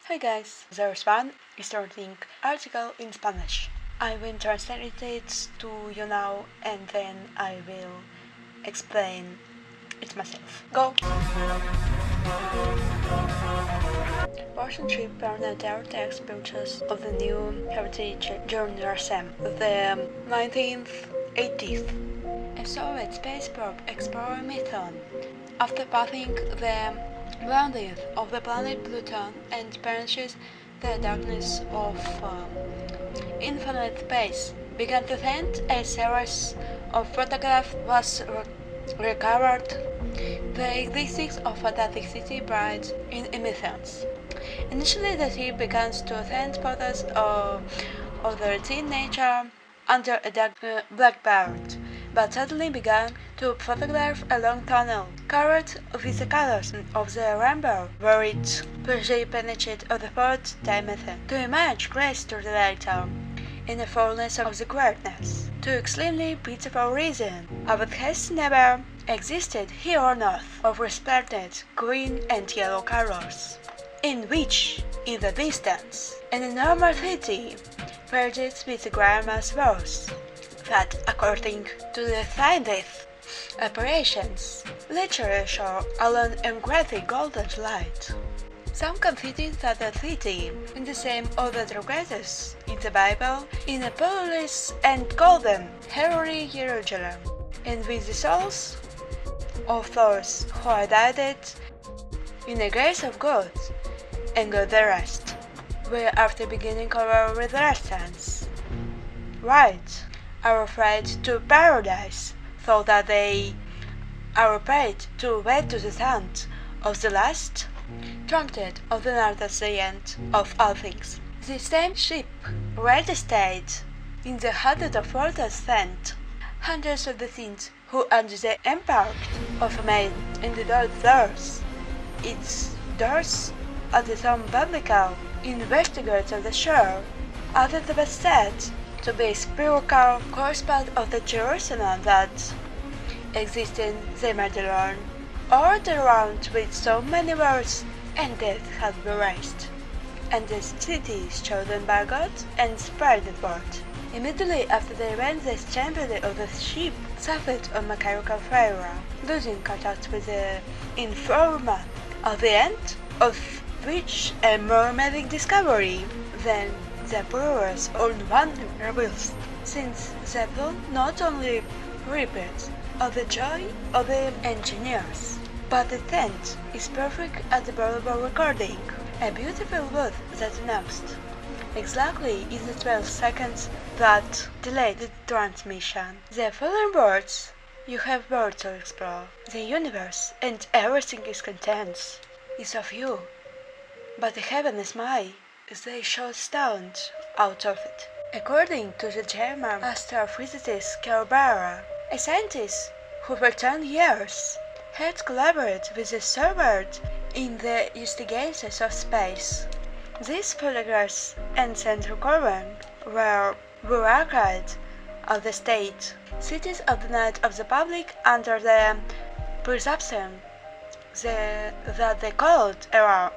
Hi guys, there's one starting article in Spanish. I will translate it to you now and then I will explain it myself. Go! Russian trip pernatal text pictures of the new heritage journalism, the 1980s. A Soviet space probe explorer mission. After passing the boundaries of the planet Pluto and penetrates the darkness of infinite space, began to send a series of photographs was recovered the existence of fantastic city bright in emissions. Initially the ship began to send photos of the routine nature under a dark blackboard, but suddenly began to photograph a long tunnel covered with the colors of the rainbow, where it partially penetrated of the fourth dimension, to image grace to the later, in the fullness of the greatness. To extremely beautiful reason, but has never existed here on earth of resplendent green and yellow colors, in which, in the distance, an enormous city perched with glamorous walls, that, according to the scientists' operations, literally show alone emgracing golden light. Some consider that the city, in the same order progresses in the Bible, in a peerless and golden heavenly Jerusalem, and with the souls of those who are died in the grace of God, and God the rest, where after beginning our resistance, right, are afraid to paradise, so that they are afraid to wait to the sound of the last trumpet of the north at the end of all things. The same ship red state in the hundred of waters sent hundreds of the saints who under the impact of man in the dark doors, its doors at the some biblical investigators of the shore, other the best said to be a spiritual correspondent of the Jerusalem that, existing they might learn, all around with so many words and death had been raised, and the city is chosen by God and spread the word. Immediately after the event, the assembly of the ship suffered a mechanical failure, losing contact with the informant, at the end of which a more amazing discovery than the brewers own one reveals, since they will not only repeat of the joy of the engineers, but the tent is perfect at the verbal recording, a beautiful word that announced exactly in the 12 seconds that delayed the transmission. The following words: you have world to explore, the universe and everything it contains is of you, but the heaven is mine. They shot stones out of it. According to the German astrophysicist Carl Barra, a scientist who for 10 years had collaborated with the Soviet in the investigations of space. These photographs and central covering were archived of the state cities of the night of the public under the presumption that they called errors,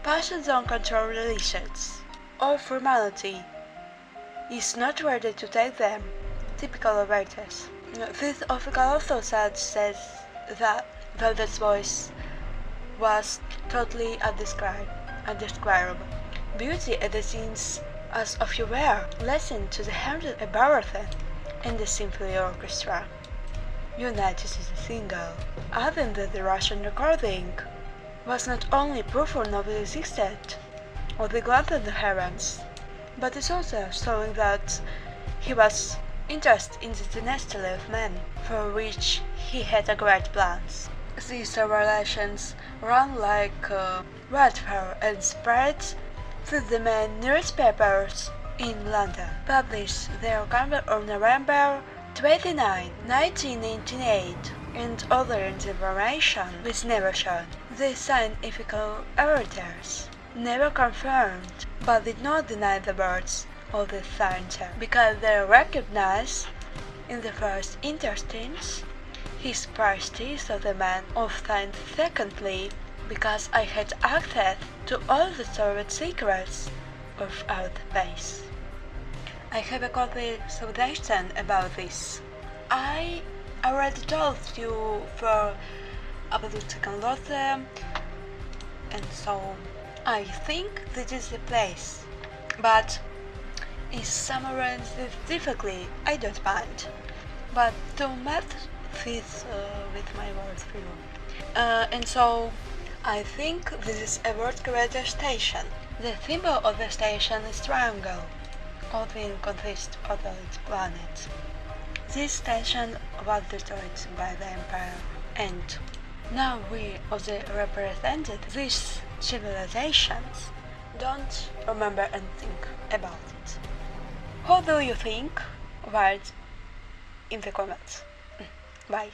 passions on control relations, or formality, is not ready to take them, typical of writers. This article also says that Velvet's voice was totally undescribable. Beauty at the scenes as of you were, listen to the hundred Barathan and the symphony orchestra. United as a single, other than the Russian recording, was not only proof of novel existed, or the glance of the heavens, but is also showing that he was interested in the dynasty of men, for which he had a great plans. These revelations ran like wildfire and spread through the main newspapers in London, published their account on November 29, 1998, and other information was never shown. The scientific auditors never confirmed, but did not deny the words of the scientist, because they recognized in the first instance his prestige of the man of science, secondly because I had access to all the stored secrets of Earth base. I have a conversation about this. I already told you for about the second lot, and so I think this is the place. But if someone runs this difficultly, I don't mind. But don't mess this with my words for you. And so I think this is a world creator station. The symbol of the station is triangle. All will consist of its planets. This station was destroyed by the Empire, and now we also represented these civilizations don't remember anything about it. What do you think? Write in the comments. Bye.